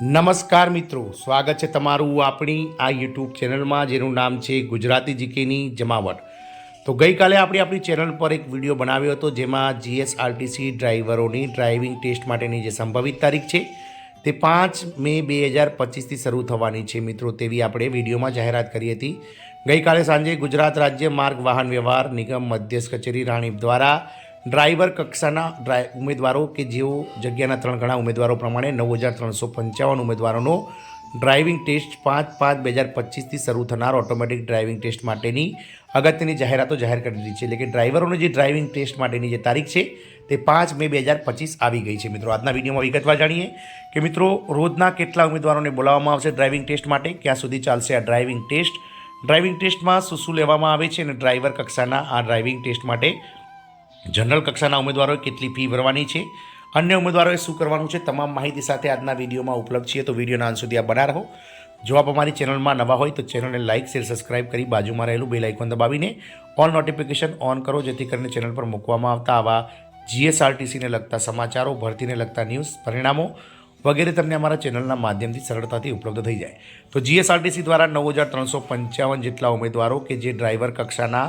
નમસ્કાર મિત્રો, સ્વાગત છે તમારું આપણી આ યુટ્યુબ ચેનલમાં જેનું નામ છે ગુજરાતી જીકેની જમાવટ. તો ગઈકાલે આપણે આપણી ચેનલ પર એક વિડીયો બનાવ્યો હતો જેમાં જીએસઆરટીસી ડ્રાઈવરોની ડ્રાઇવિંગ ટેસ્ટ માટેની જે સંભવિત તારીખ છે તે 5 મે 2025થી શરૂ થવાની છે મિત્રો, તેવી આપણે વિડીયોમાં જાહેરાત કરી હતી. ગઈકાલે સાંજે ગુજરાત રાજ્ય માર્ગ વાહન વ્યવહાર નિગમ મધ્યસ્થ કચેરી રાણીપ દ્વારા ડ્રાઈવર કક્ષાના ઉમેદવારો કે જેઓ જગ્યાના 3 ગણા ઉમેદવારો પ્રમાણે 9,355 ઉમેદવારોનો ડ્રાઇવિંગ ટેસ્ટ 5/5/2025થી શરૂ થનાર ઓટોમેટિક ડ્રાઇવિંગ ટેસ્ટ માટેની અગત્યની જાહેરાતો જાહેર કરી દીધી છે. એટલે કે ડ્રાઈવરોની જે ડ્રાઇવિંગ ટેસ્ટ માટેની જે તારીખ છે તે 5 મે 2025 આવી ગઈ છે. મિત્રો, આજના વિડીયોમાં વિગતવાર જાણીએ કે મિત્રો રોજના કેટલા ઉમેદવારોને બોલાવવામાં આવશે ડ્રાઇવિંગ ટેસ્ટ માટે, ક્યાં સુધી ચાલશે આ ડ્રાઇવિંગ ટેસ્ટ, ડ્રાઇવિંગ ટેસ્ટમાં શું લેવામાં આવે છે અને ડ્રાઈવર કક્ષાના આ ડ્રાઇવિંગ ટેસ્ટ માટે જનરલ કક્ષાના ઉમેદવારોએ કેટલી ફી ભરવાની છે, અન્ય ઉમેદવારોએ શું કરવાનું છે, તમામ માહિતી સાથે આજના વિડીયોમાં ઉપલબ્ધ છે. તો વિડીયોના અંત સુધી આ બના રહો. જો આપ અમારી ચેનલમાં નવા હોય તો ચેનલને લાઇક, શેર, સબસ્ક્રાઇબ કરી બાજુમાં રહેલું બેલ આઇકોન દબાવીને ઓલ નોટિફિકેશન ઓન કરો, જેથી કરીને ચેનલ પર મૂકવામાં આવતા આવા જીએસઆરટીસીને લગતા સમાચારો, ભરતીને લગતા ન્યૂઝ, પરિણામો વગેરે તમને અમારા ચેનલના માધ્યમથી સરળતાથી ઉપલબ્ધ થઈ જાય. તો જીએસઆરટીસી દ્વારા 9,355 જેટલા ઉમેદવારો કે જે ડ્રાઈવર કક્ષાના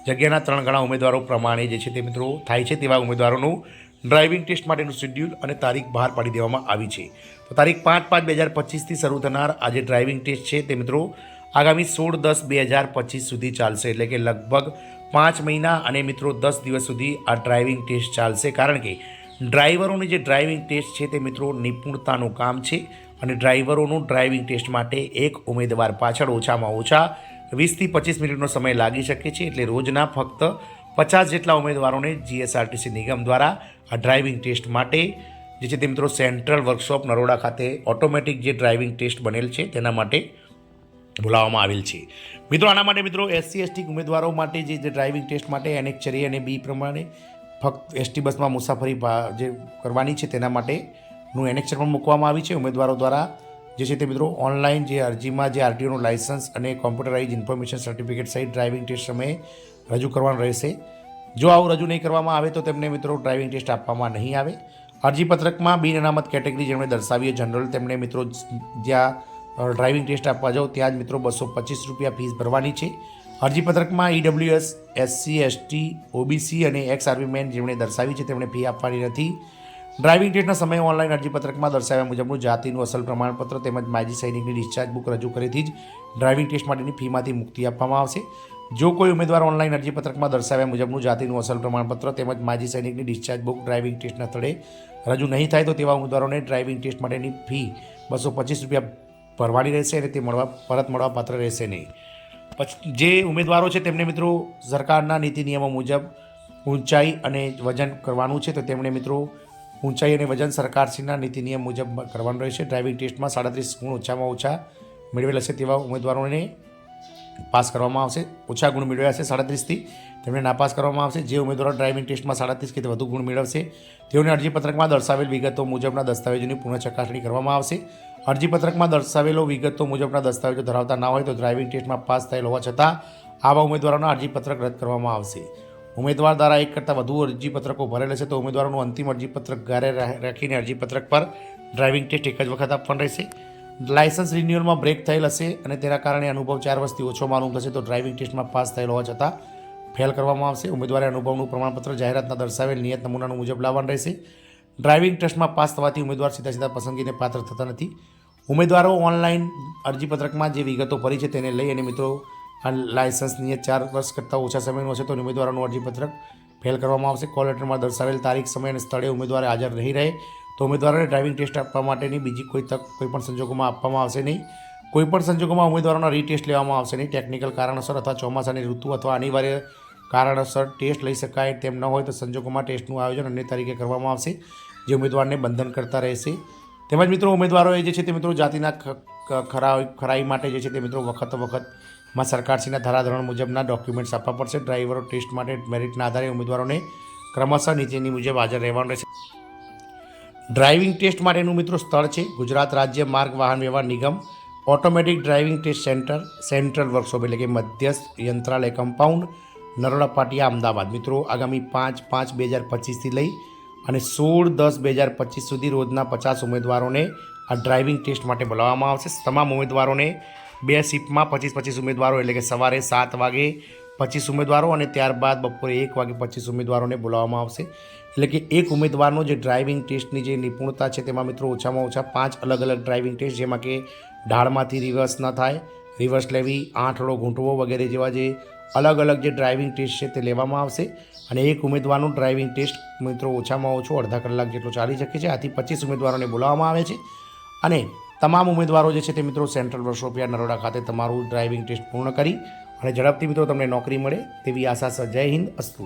જગ્યાના 3 ગણા ઉમેદવારો પ્રમાણે જે છે તે મિત્રો થાય છે તેવા ઉમેદવારોનું ડ્રાઇવિંગ ટેસ્ટ માટેનું શેડ્યુલ અને તારીખ બહાર પાડી દેવામાં આવી છે. તો તારીખ 5/5/2025થી શરૂ થનાર આ જે ડ્રાઇવિંગ ટેસ્ટ છે તે મિત્રો આગામી 16/10/2025 સુધી ચાલશે. એટલે કે લગભગ 5 મહિના અને મિત્રો 10 દિવસ સુધી આ ડ્રાઇવિંગ ટેસ્ટ ચાલશે. કારણ કે ડ્રાઈવરોની જે ડ્રાઇવિંગ ટેસ્ટ છે તે મિત્રો નિપુણતાનું કામ છે અને ડ્રાઈવરોનું ડ્રાઇવિંગ ટેસ્ટ માટે એક ઉમેદવાર પાછળ ઓછામાં ઓછા 20 થી 25 મિનિટનો સમય લાગી શકે છે. એટલે રોજના ફક્ત 50 જેટલા ઉમેદવારોને જીએસઆરટીસી નિગમ દ્વારા આ ડ્રાઇવિંગ ટેસ્ટ માટે જે છે તે મિત્રો સેન્ટ્રલ વર્કશોપ નરોડા ખાતે ઓટોમેટિક જે ડ્રાઇવિંગ ટેસ્ટ બનેલ છે તેના માટે બોલાવવામાં આવેલ છે. મિત્રો, આના માટે મિત્રો એસસી એસટી ઉમેદવારો માટે જે ડ્રાઇવિંગ ટેસ્ટ માટે એનેક્સ 4 અને બી પ્રમાણે ફક્ત એસટી બસમાં મુસાફરી જે કરવાની છે તેના માટેનું એનેક્સ 4 પણ મૂકવામાં આવી છે. ઉમેદવારો દ્વારા જે છે તે મિત્રો ઓનલાઈન જે અરજીમાં જે આરટીઓનું લાયસન્સ અને કોમ્પ્યુટરાઇઝ ઇન્ફોર્મેશન સર્ટિફિકેટ સહિત ડ્રાઇવિંગ ટેસ્ટ સમયે રજૂ કરવાનું રહેશે. જો આવું રજૂ નહીં કરવામાં આવે તો તેમને મિત્રો ડ્રાઇવિંગ ટેસ્ટ આપવામાં નહીં આવે. અરજીપત્રકમાં બિન અનામત કેટેગરી જેમણે દર્શાવી જનરલ તેમને મિત્રો જ્યાં ડ્રાઇવિંગ ટેસ્ટ આપવા જાઓ ત્યાં જ મિત્રો 225 રૂપિયા ફીસ ભરવાની છે. અરજીપત્રકમાં ઈડબ્લ્યુએસ, એસસી, એસટી, ઓબીસી અને એક્સ આર્મીમેન જેમણે દર્શાવી છે તેમણે ફી આપવાની નથી. ડ્રાઇવિંગ ટેસ્ટના સમયે ઓનલાઈન અરજીપત્રકમાં દર્શાવ્યા મુજબનું જાતિનું અસલ પ્રમાણપત્ર તેમજ માજી સૈનિકની ડિસ્ચાર્જ બુક રજૂ કરીથી જ ડ્રાઇવિંગ ટેસ્ટ માટેની ફીમાંથી મુક્તિ આપવામાં આવશે. જો કોઈ ઉમેદવાર ઓનલાઈન અરજીપત્રકમાં દર્શાવ્યા મુજબનું જાતિનું અસલ પ્રમાણપત્ર તેમજ માજી સૈનિકની ડિસ્ચાર્જ બુક ડ્રાઇવિંગ ટેસ્ટના સ્થળે રજૂ નહીં થાય તો તેવા ઉમેદવારોને ડ્રાઇવિંગ ટેસ્ટ માટેની ફી 225 રૂપિયા ભરવાની રહેશે અને તે પરત મળવા પાત્ર રહેશે નહીં. પછી જે ઉમેદવારો છે તેમને મિત્રો સરકારના નીતિ નિયમો મુજબ ઊંચાઈ અને વજન કરવાનું છે તો તેમણે મિત્રો ઊંચાઈ અને વજન સરકારશ્રીના નીતિ નિયમ મુજબ કરવાનું રહેશે. ડ્રાઇવિંગ ટેસ્ટમાં 37 ગુણ ઓછામાં ઓછા મેળવેલ હશે તેવા ઉમેદવારોને પાસ કરવામાં આવશે. ઓછા ગુણ મેળવ્યા હશે 37થી તેમને નાપાસ કરવામાં આવશે. જે ઉમેદવારો ડ્રાઇવિંગ ટેસ્ટમાં 37 કે વધુ ગુણ મેળવશે તેઓને અરજીપત્રકમાં દર્શાવેલ વિગતો મુજબના દસ્તાવેજોની પુનઃ ચકાસણી કરવામાં આવશે. અરજીપત્રકમાં દર્શાવેલો વિગતો મુજબના દસ્તાવેજો ધરાવતા ના હોય તો ડ્રાઇવિંગ ટેસ્ટમાં પાસ થયેલ હોવા છતાં આવા ઉમેદવારોના અરજીપત્રક રદ કરવામાં આવશે. ઉમેદવાર દ્વારા એક કરતાં વધુ અરજીપત્રકો ભરેલ હશે તો ઉમેદવારોનું અંતિમ અરજીપત્રક ઘરે રાખીને અરજીપત્રક પર ડ્રાઇવિંગ ટેસ્ટ એક જ વખત આપવાનું રહેશે. લાયસન્સ રિન્યુઅલમાં બ્રેક થયેલ હશે અને તેના કારણે અનુભવ 4 વર્ષથી ઓછો માલુમ થશે તો ડ્રાઇવિંગ ટેસ્ટમાં પાસ થયેલ હોવા છતાં ફેલ કરવામાં આવશે. ઉમેદવારે અનુભવનું પ્રમાણપત્ર જાહેરાતના દર્શાવેલ નિયત નમૂનાનું મુજબ લાવવાનું રહેશે. ડ્રાઇવિંગ ટેસ્ટમાં પાસ થવાથી ઉમેદવાર સીધા પસંદગીને પાત્ર થતા નથી. ઉમેદવારો ઓનલાઈન અરજીપત્રકમાં જે વિગતો ભરી છે તેને લઈ અને મિત્રો આ લાયસન્સ નિયત 4 વર્ષ કરતાં ઓછા સમયનું હશે તો ઉમેદવારોનું અરજીપત્રક ફેલ કરવામાં આવશે. કોલ લેટરમાં દર્શાવેલ તારીખ, સમય અને સ્થળે ઉમેદવારે હાજર નહીં રહે તો ઉમેદવારોને ડ્રાઇવિંગ ટેસ્ટ આપવા માટેની બીજી કોઈ તક કોઈપણ સંજોગોમાં આપવામાં આવશે નહીં. કોઈપણ સંજોગોમાં ઉમેદવારોના રીટેસ્ટ લેવામાં આવશે નહીં. ટેકનિકલ કારણસર અથવા ચોમાસાની ઋતુ અથવા અનિવાર્ય કારણસર ટેસ્ટ લઈ શકાય તેમ ન હોય તો સંજોગોમાં ટેસ્ટનું આયોજન અન્ય તારીખે કરવામાં આવશે જે ઉમેદવારને બંધન કરતા રહેશે. તેમજ મિત્રો ઉમેદવારોએ જે છે તે મિત્રો જાતિના ખરાઈ માટે જે છે તે મિત્રો વખતમાં સરકારશ્રીના ધારાધોરણ મુજબના ડોક્યુમેન્ટ્સ આપવા પડશે. ડ્રાઈવરો ટેસ્ટ માટે મેરિટના આધારે ઉમેદવારોને ક્રમશઃ નીચેની મુજબ હાજર રહેવાનું રહેશે. ડ્રાઇવિંગ ટેસ્ટ માટેનું મિત્રો સ્થળ છે ગુજરાત રાજ્ય માર્ગ વાહન વ્યવહાર નિગમ automatic driving test central workshop એટલે કે મધ્યસ્થ યંત્રાલય કમ્પાઉન્ડ નરોડા પાટિયા અમદાવાદ. મિત્રો આગામી 5/5/2025થી લઈ અને 16/10/2025 સુધી રોજના 50 ઉમેદવારોને આ ડ્રાઇવિંગ ટેસ્ટ માટે બોલાવવામાં આવશે. તમામ ઉમેદવારોને 2 શિફ્ટમાં 25 ઉમેદવારો એટલે કે સવારે 7 વાગે 25 ઉમેદવારો અને ત્યારબાદ બપોરે 1 વાગે 25 ઉમેદવારોને બોલાવવામાં આવશે. એટલે કે એક ઉમેદવારનો જે ડ્રાઇવિંગ ટેસ્ટની જે નિપુણતા છે તેમાં મિત્રો ઓછામાં ઓછા 5 અલગ અલગ ડ્રાઇવિંગ ટેસ્ટ, જેમાં કે ઢાળમાંથી રિવર્સ ન થાય, રિવર્સ લેવી, આંઠડો ગૂંટવો વગેરે જેવા જે અલગ અલગ જે ડ્રાઇવિંગ ટેસ્ટ છે તે લેવામાં આવશે. અને એક ઉમેદવારનું ડ્રાઇવિંગ ટેસ્ટ મિત્રો ઓછામાં ઓછો અડધા કલાક જેટલો ચાલી શકે છે. આથી 25 ઉમેદવારોને બોલાવવામાં આવે છે અને તમામ ઉમેદવારો જે છે તે મિત્રો સેન્ટ્રલ વર્કશોપ નરોડા ખાતે તમારું ડ્રાઇવિંગ ટેસ્ટ પૂર્ણ કરી અને ઝડપથી મિત્રો તમને નોકરી મળે તેવી આશા છે. જય હિન્દ, અસ્તુ.